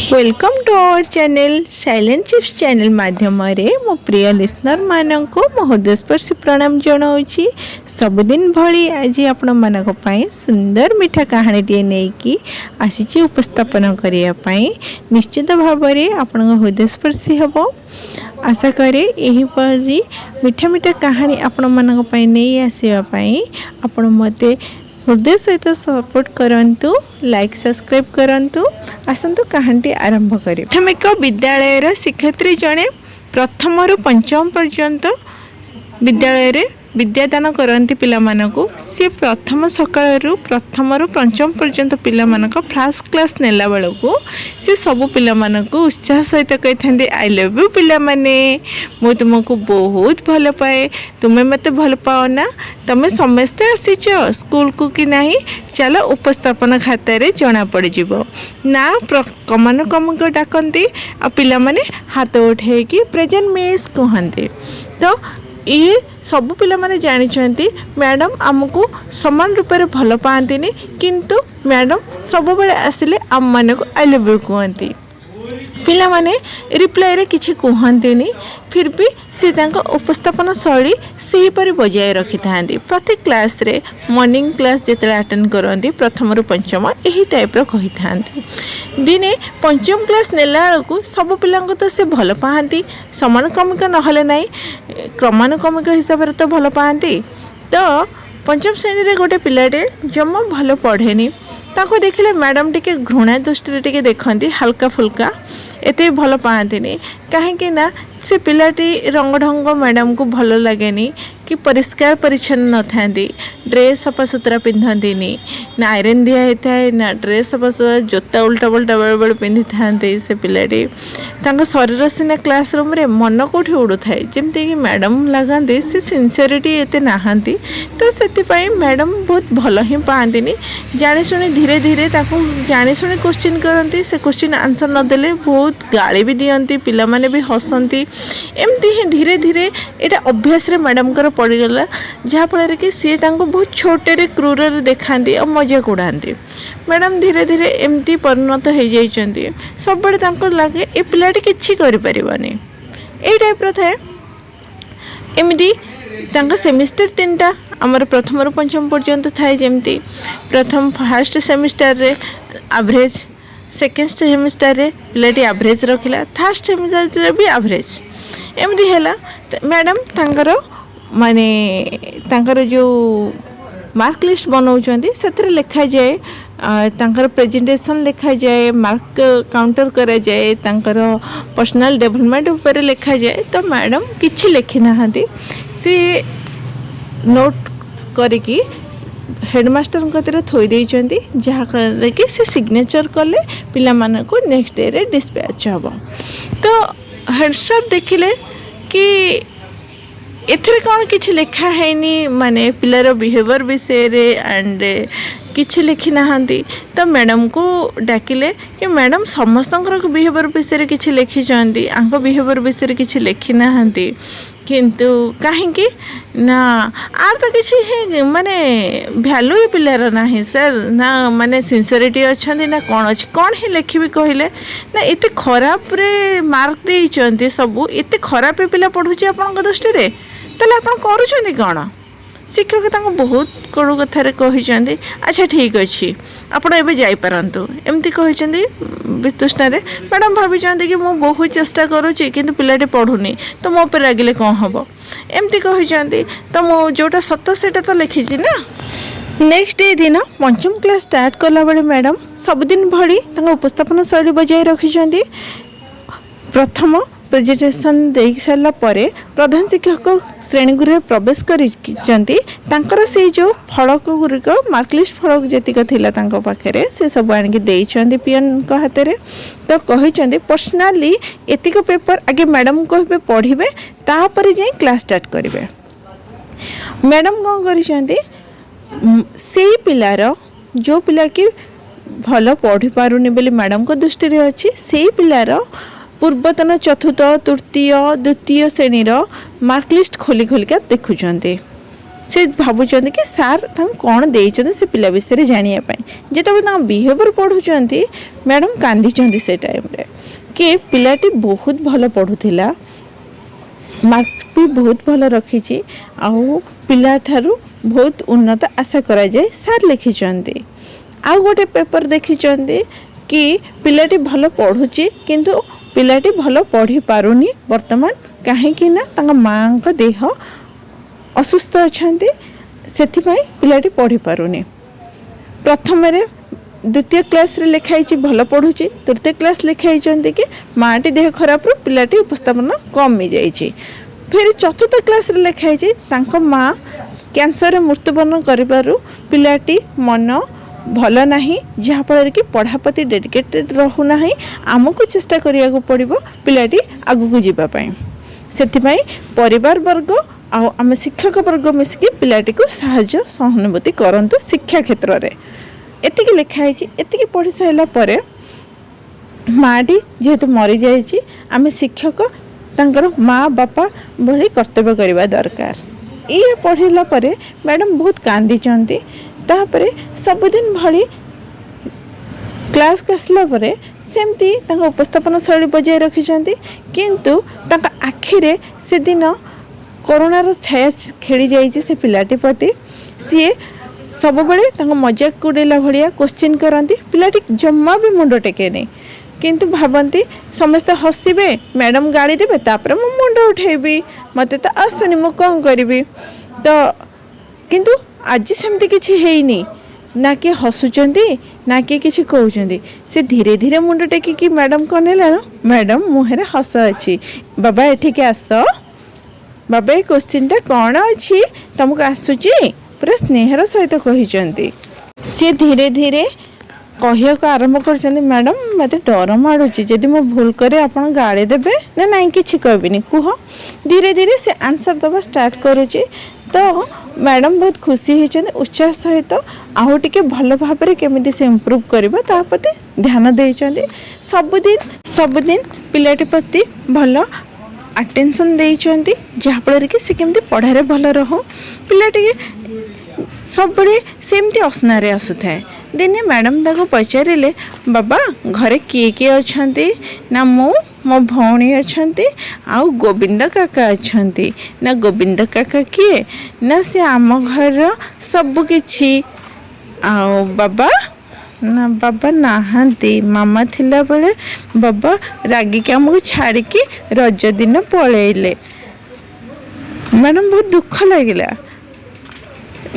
Welcome to our channel silent chips channel माध्यम मो प्रिय लिसनर मानक मो हृदयस्पर्शी प्रणाम जनाऊँगी। सबुदिन भली आज आपण मानक सुंदर मीठा कहानी टे नहीं आसी उपस्थापन करने निश्चित भाव में आपण हृदयस्पर्शी हम। आशा करे यहीपरी मीठा मीठा कहानी आपण मानक नहीं आसवाई आपण मते हृदय सहित सपोर्ट करंतु, लाइक सब्सक्राइब करंतु। आसंतु कहानी आरंभ करें। प्राथमिक विद्यालय शिक्षयित्री जड़े प्रथम रु पंचम पर्यंत विद्यालय विद्यादान करती पिलामानकु। सी प्रथम सकाळु प्रथम रु पंचम पर्यंत पिलामानक फर्स्ट क्लास नेला बेलू सी सबु पिलामानकु उत्साह सहित कही आई लव यू पिला माने, मु तुमको बहुत भल पाए, तुम्हें मत भल पाओ ना, तमें समस्ते आसीच स्कूल को कि नहीं, चलो उपस्थापन खातार जना पड़ जीवो ना कमान कमक डाकती आ पिला माने हाथ उठे प्रेजेंट मिस कहते। तो ये सब पिला माने जानी मैडम आमको समान रूप से भल पाती किंतु मैडम सब बेले आसिले आम मान को आई लव यू कहती। पिला माने रिप्लाई रे किछि कहती फिर भी सी उपस्थापन शैली सेहीपरि बजाय रखि थांती। प्रत्येक क्लास रे मॉर्निंग क्लास जिते अटेंड करती प्रथम रु पंचम यही टाइप कही थांती। दिने पंचम क्लास नेला बेलू सब पिला तो से भल पाती, समान क्रमिक नहले नाई क्रमानुक्रमिक हिसाब से तो भल पाती। तो पंचम श्रेणी रे गोटे पिलाटे जमा भल पढ़ेनी ताको देखिले मैडम टिके घृणा दृष्टि टिके देखती हल्का फुल्का एते भल पाती कहीं ना से पिलाटी रंग ढंग मैडम को भल लगे कि परिष्कार परिच्छन्न न था, ड्रेस सफा सुतरा पिंधती ना आयरन दिया होता है ना ड्रेस सफा सुतरा, जोता उल्टा पुल्टा बेले बेले पिंधि था से पिलाटी शरीर सीना क्लासरूम रे मन कौटी उड़ू थाए जमती कि मैडम लगती से सिंसियरिटी एते नहांती। तो से मैडम बहुत भल ही पाती जाने शुणी धीरे धीरे जाने शुणी क्वेश्चन करती से क्वेश्चन आंसर नदेले बहुत गाली भी दियंती, पिला माने भी हसंती। एमती ही धीरे धीरे यहाँ अभ्यास रे मैडम कर पड़गला जहाँफल कि सी बहुत छोटे क्रूर देखाती और मजाक उड़ाती। मैडम धीरे धीरे एमती परिणत हो जाती सब बड़े लगे ये पिलाटी किसी करें ये टाइप थाए। एमती सेमिस्टर 3टा आमर प्रथम रु पंचम पर्यंत थाए जमती प्रथम फर्स्ट सेमिस्टर रे एवरेज, सेकेंड सेमिस्टर रे पिलाटी एवरेज रखिला, थर्ड सेमिस्टर रे भी एवरेज एमती है। मैडम माने तांकर जो मार्क लिस्ट बनाऊँच से लिखा जाए, प्रेजेंटेशन लिखा जाए, मार्क काउंटर करा जाए, तांकर पर्सनल डेवलपमेंट ऊपर लिखा जाए। तो मैडम किछि लिखि नाहंती से नोट करिकी हेडमास्टर कतिर थोई देइचंती जहाँ कि से सिग्नेचर कले पिला माने को नेक्स्ट डे रे डिस्पैच हम। तो हेडसर देखिले कि एथरे कौन किछि लिखा है माने पिलार बिहेवियर विषय रे एंड किछि लिखि नाहंती। तो मैडम को डाकिले कि मैडम समस्त बिहेवियर विषय किछि लिखिचंती, आंको बिहेवियर विषय किछि लिखि नाहंती किंतु कहीं ना आर तो किछि माने भैल्यू ये पिलार नाही सर ना माने सिंसियरिटी अच्छी ना कौन अच्छी कौन ही लिखी कहले ना एते खराब रे मार्क देइचंती सबू एते खराब पिला पढ़ुची आपन दृष्टि रे ताले आपन करूछंती कौन। शिक्षक तांको बहुत कड़ू कथार कहते अच्छा ठीक अच्छे आपड़ एवं जापरतु एमती कहते वितुष्णा मैडम भाभी कि मुझे बहुत चेष्टा करुँची कि पिलाटी पढ़ुनी तो मो पर रागिले कौन हम एमती कहते। तो मु जोटा सत से तो लिखी ना। नेक्स्ट डे दिन पंचम क्लास स्टार्ट कला बेले मैडम सबुदिन भली उपस्थापन शैली बजाय रखिंट। प्रथम प्रेजेंटेशन दे सारा परे प्रधान शिक्षक श्रेणीगृह प्रवेश कर से जो फलक गुरिक मार्कलिस्ट फलक जीक थी से सब आणिक पीएन हाथ में। तो कहते पर्सनाली एतिक पेपर आगे मैडम कहे पढ़े तापर जाए क्लास स्टार्ट करेंगे। मैडम कौन कर पिलार जो पिला कि भल पढ़ी पारुनी बोली मैडम को दृष्टि अच्छी से पिलार पूर्वतन चतुर्थ तृतीय द्वितीय श्रेणीर मार्कलिस्ट खोली खोलिका देखुंट। से भावुं कि सार कौन देइछन से पिला विषय जानापी जिते बिहेवियर पढ़ुंट मैडम कांदी से टाइम रे कि पिलाटी बहुत भल पढ़ुला मार्क भी बहुत भल रखी आउ पिला ठारू बहुत उन्नत आशा करा जाए सार लिखिंट आउ गोटे पेपर देखी कि पिलाटी भल पढ़ुची किंतु पिलाटी भल पढ़ी पारुनी वर्तमान कहीं ना माँ का देह असुस्थ अच्छा से पिलाटी पढ़ी पारुनी प्रथम द्वितीय क्लास रे लिखाई भल पढ़ुची तृतीय क्लास लिखाई कि माँटी देह खराब पिलाटी उपस्थापन कमी जाइए फिर चतुर्थ क्लास रे लिखाई माँ कैंसर मृत्युवरण करिबारु पिलाटी मन भल नहीं जहाँफल कि पढ़ापति डेडिकेटेड रहूना आमको चेष्टा करिया पड़िबो पिलाटी आगु जावाई से परिवार वर्ग आम शिक्षक वर्ग मिसिकी पिलाटी को साहाय्य सहानुभूति करंतु शिक्षा क्षेत्र में एतिक लिखाई एतिक पढ़ी सारा पर माँटी जेहेतु मरी जाइए आम शिक्षक तांकर माँ बापा भली कर्तव्य करवा दरकार ये पढ़ला पर मैडम बहुत कांदी तापरे सबुदिन भली क्लास को आसला परे सेमती उपस्थापन शैली बजाय रखिंट किंतु आखिरे से दिन कोरोनार छाया खेली जाइए से पिलाटी प्रति सी सब बड़े मजाक उड़ेला भाया क्वेश्चन करती पिलाटी जम्मा भी मुंड टेके नहीं किंतु भावती समस्ते हसबे मैडम गाड़ी देवे तापर मु मुंड उठेबी मत तो आसुनी मु कौन करी तो किंतु आज सेमती किसी है ना कि हसुचंती ना कि किसी कहते से धीरे धीरे मुंड टेकिकी मैडम कौन है मैडम मुहर हस अच्छी बाबा एठिक आस बाबा ये क्वेश्चन टा कौन अच्छी तुमको आसूची पूरा स्नेहर सहित कहते सी धीरे धीरे कह आरंभ कर मैडम मत डर माड़ुची जदि मो भूल करे आप गाड़ी देवे ना ना कि कहबिनी कुह धीरे धीरे से आंसर दबा स्टार्ट करुच्ची तो मैडम बहुत खुशी होती उत्साह सहित आउ टे भल भाव में केमी से इम्प्रूव करवा प्रति ध्यान देते सबुदिन पिलाटी प्रति भल अटेंशन देइचंती जहाँफल कि से केमती पढ़ारे भल रहो पिलाटी सब सेमती असनारे आसुए दिने मैडम ताको पचारे बाबा घरे किए किए अच्छा ना मो भौणी अच्छा आउ गोविंद काका अच्छा ना गोविंद काका किए ना से आम घर सबकि आओ बाबा ना बाबा नहांती मामा थिला बेले बाबा रागिक आमको छाड़िकी रज दिन पलैले मैडम बहुत दुख लगिला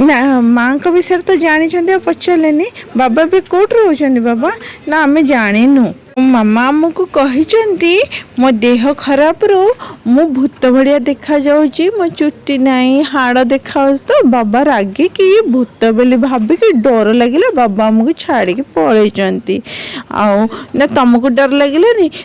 माँ का विषय तो जानी पचारे बाबा भी कौट रोचंती बाबा ना आम जानिनु मामा आमको कही मो देह खराब रो मु भूत भाया देखा जाऊँगी मो चुट्टी नाई हाड़ देखा तो बाबा रागे कि भूत बोली भाविक डर लगे बाबा आमको छाड़ी पलैंती आउ ना तुमको डर लगे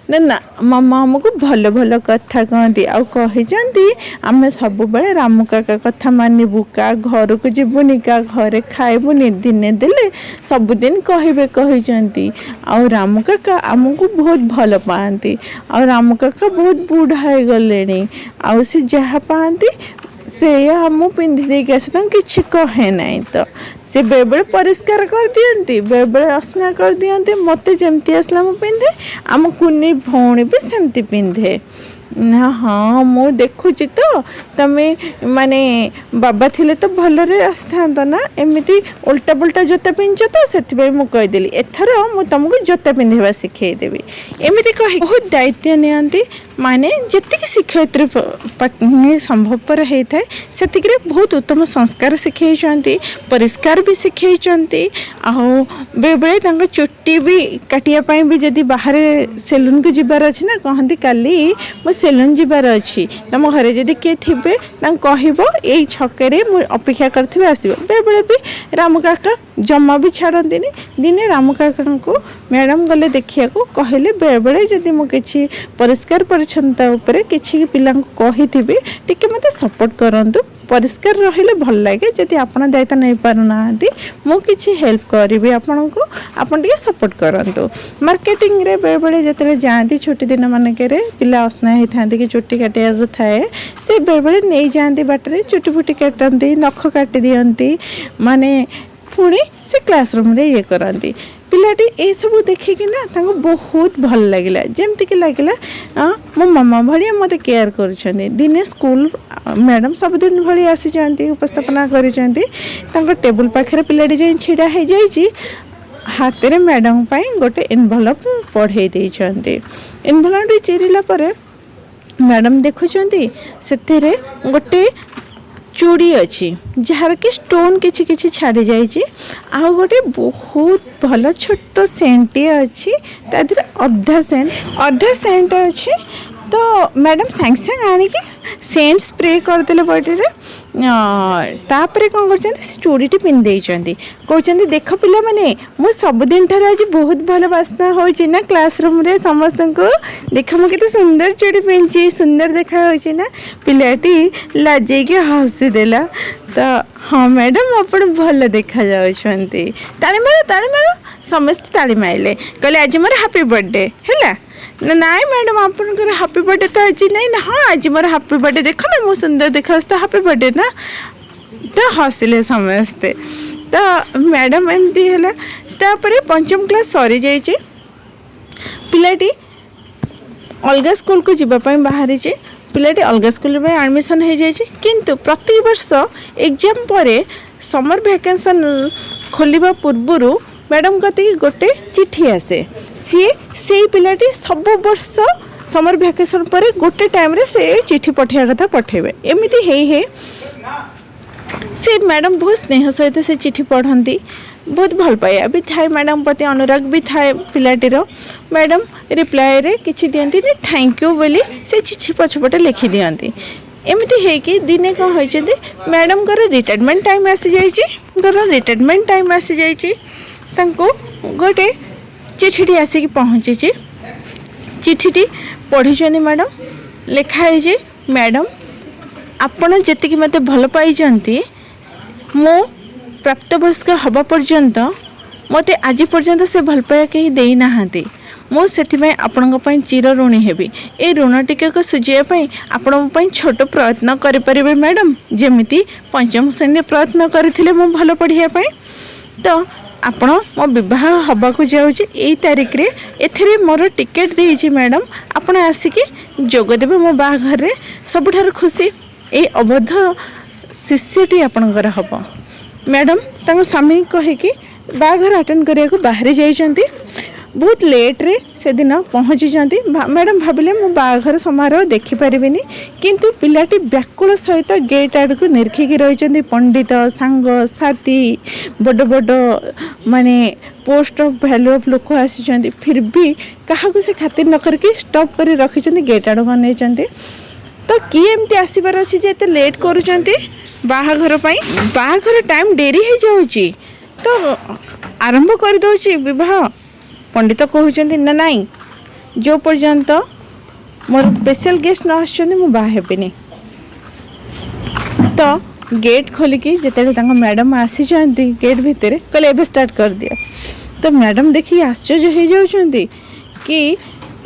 ना ना मामा आमको भल भल कथा कहती आउ कही आम सब रामू काका कथा मानबू का घर को जीवनी का घरे खाइबुनि दिने देले सबुदिन कहे कही आउ रामू काका आमको बहुत भल पाती और रामू काका बहुत बुढ़ा हो गले आउ से जहाँ पाती से आम पिंधि देके आस कि कहे ना तो से बेले बेले परिष्कार कर दियंती बेले बेले असना कर दियंती मत जमती आसला मु पिंधे आम कुनी भौणी भी सेमती पिंधे ना हाँ मु देखुची तो तमे माने बाबा थिले तो भलरे आसथा ना एमती उल्टा पुल्टा जोता पिंध तो से मुझे कहीदेली एथर मु तुमको जोता पिंधा शिखेदेवी एमती कह बहुत दायित्व नियंती माने जी शिक्षयित्री संभवपर होता है से बहुत उत्तम संस्कार शिखई परिष्कार भी शिखई आउ बेले बेले चुट्टी भी काटियापाई भी जदि बाहर सेलून को जीवार अच्छी ना कहती काली मो सेलून जीवार अच्छी तुम घरे जदि किए थे कह यही छके अपेक्षा कर आसो बेले बेले भी रामू काका जमा भी छाड़ती दिने रामू काका को मैडम गले देखा कहले बेले बेले बेले जदि मु किछि परिष्कार परिच्छन्नता उपरे किछि पिला कहिथिबि टिके मते सपोर्ट करंतु परिष्कार रहिले भल लागे जदि आपण दायित्व नहीं पारुना मु किछि हेल्प करिवि आपनको आपण टिके सपोर्ट करंतु मार्केटिंग रे बेले बेले जतरे जांती छुट्टी दिन मानके पिला असना होती कि चुट्टी काटियार थाए से बेले बेले नहीं जाती बाटर चुट्टी फुटी काटती नख काटी दियंती माने पुणी से क्लासरूम रे ये करती पिलाटी ये सब देखिकी ना तांको बहुत भल लगिला जेमती कि लगिला मो मामा भलिया मते केयर करूछंती दिने स्कूल मैडम सब दिन भली आसी जांती उपस्थापना करिसंती तांको टेबल पाखरे पिलाटी जे छिडा हे जाईची हाथ रे मैडम पाई गोटे एनवेलप पढ़े देइछंती एनवेलप चिरिला परे मैडम देखुछंती सेथिरे गोटे चूड़ी अच्छी जार कि स्टोन किछि किछि छाड़ी जाइछि आ गोटे बहुत भल छोट सेंटे अच्छी तादर अधा सेंट अच्छी तो मैडम सांग सांग आनिकी सेंट स्प्रे करदेले बॉडी रे तापरे कौन कर चूड़ीटी पिंधे कहते देख पिला माने मु सबुदिन ठार आज बहुत भल बास्ना होची ना क्लासरूम रे समस्त को देख मु केते सुंदर चूड़ी पिंची सुंदर देखा होची ना पिलाटी लाजे के हसी देला तो हाँ मैडम अपन भल देखा जाउछंती ताली मारो समस्त ताली माइले कहले आज मोर हैप्पी बर्थडे हैला ना नाई मैडम आपनकर हैप्पी बर्थडे तो आज नहीं ना हाँ आज मोर हैप्पी बर्थडे देख ना मु सुंदर देखा तो हैप्पी बर्थडे ना तो हसिले समस्ते तो मैडम एमती है तापर पंचम क्लास सरी जाइए पिलाटी अलग स्कूल को जीवाई बाहरी पिलाटी अलग स्कूल में एडमिशन हो जाइए किंतु प्रति वर्ष एग्जाम पर समर वैकेशन खोलिबा पूर्व मैडम कति गोटे चिट्ठी आसे सी से पिलाटी सब वर्ष समर वैकेशन पर गोटे टाइम रे से चिट्ठी पठिया कथा पठेबे एमिति हे से मैडम बहुत स्नेह सहित से चिट्ठी पढ़ती बहुत भल पाया भी थाए मैडम प्रति अनुराग भी थाए पिलाटीर मैडम रिप्लाय रे किछि दियंती ने थैंक यू बोली से चिट्ठी पछपटे लिखि दियंती एमिति हे कि दिने कौन होइछे मैडम कर रिटायरमेंट टाइम आसी जाइछि रिटायरमेंट टाइम आसी जाइछि तांको गोटे चिट्ठी आसिक पहुँची चिट्ठी पढ़ी मैडम लिखाई मैडम आपण जी मत भल पाई मो प्राप्तवयस्क हवा पर्यंत मत आज पर्यंत से भल पाया कहीं देना मु से आपण चिर ऋणी हेबी ए ऋण टिक सुझाई आपण छोट प्रयत्न करें मैडम जमीती पंचम श्रेणी प्रयत्न करते मु भल पढ़ाई तो आपण मो विवाह हवा को जाऊँगी यही तारीख रे एथिरे मोर टिकेट देइछि मैडम आपण आसिकी जोगदेवे मो बाघर रे सबुठार खुशी ए अवध शिष्यटी आपणकर हम मैडम तांको स्वामी कहीकि बाघर अटेंड करिया को बाहरी जाइछंती बहुत लेट रे से दिन पहुँची मैडम भाविले मु बाघर समारोह देखिपारिबिनी किंतु पिलाटी व्याकुल सहित गेट आड़ को निरखिकी रही पंडित सांग साथी बड़ बड़ माने पोस्ट ऑफ वैल्यू ऑफ लोक आसी फिर भी क्या से खातिर न करके स्टॉप कर रखी गेट आड़ को तो किए एमती आसबार अच्छी जे एते लेट करुँच बाहाघर बाहाघर टाइम डेरी हो जाऊँगी तो आरंभ कर दौची विवाह पंडित कहते ना नाई जो पर्यंत मोर स्पेशल गेस्ट न आसुँच बाहेबिनी तो गेट खोलिकी जिते मैडम आसी गेट भितर कहले एबे स्टार्ट कर दिया तो मैडम देखिए आश्चर्य हो जाउछंती कि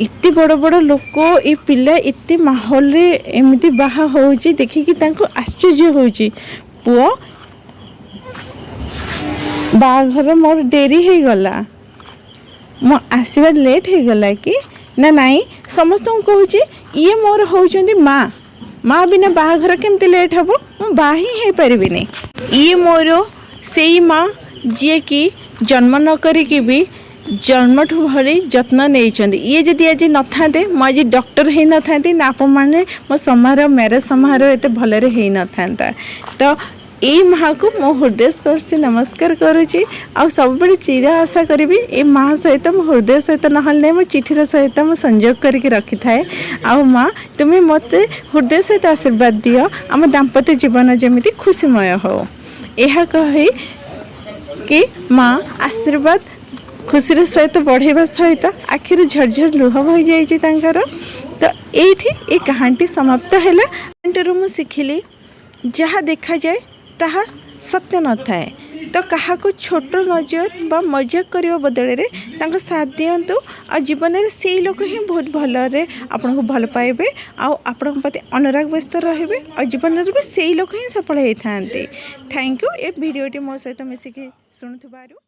इतने बड़ बड़ लोक ये पिला इतने माहौल रे एमती बाहा होउची देखिकी तांको आश्चर्य होउची पुओ बाघर मोर डेरी हो गला मो आसबार लेट हो गला कि ना नाई समस्त कहूँ ये मोर होउचंदी माँ माँ बिना बाघर केमती लेट हम मु बा ही पारिबिनी ये मोर से माँ जी कि जन्म न करिकी भी जन्मठू भली जत्न नहीं ये जदि आज न था मुझे डॉक्टर हो न था ना आप मैंने मो समारोह मैरेज समारोह एत भलरे हो न था तो ये माँ को मो हृदय स्पर्शी नमस्कार करुँची आ सब चिर आशा करी ये माँ सहित मो हृदय सहित ना मो चिठीर सहित मो संजोग करके रखी थाए आ माँ तुम्हें मत हृदय सहित आशीर्वाद दियो आम दाम्पत्य जीवन जमी खुशीमय हो यह कही कि माँ आशीर्वाद खुशी सहित बढ़ेवा सहित आखिर झरझर लुह बही जाइए। तो ये ये कहानी समाप्त है। कहानी मु शिखिली जहाँ देखा जाए ताहा सत्य न थाए, तो क्या छोट नजर बा मजाक करने बदल में साथ दिंतु आ जीवन में से लोक ही बहुत भलरे आपन को भल पाइबे आपण प्रति अनुराग व्यस्त रहे और जीवन में भी से लोक ही सफल होता। थैंक यू ए भिडियोटी मो सहित मिसिकी शुणुबारू।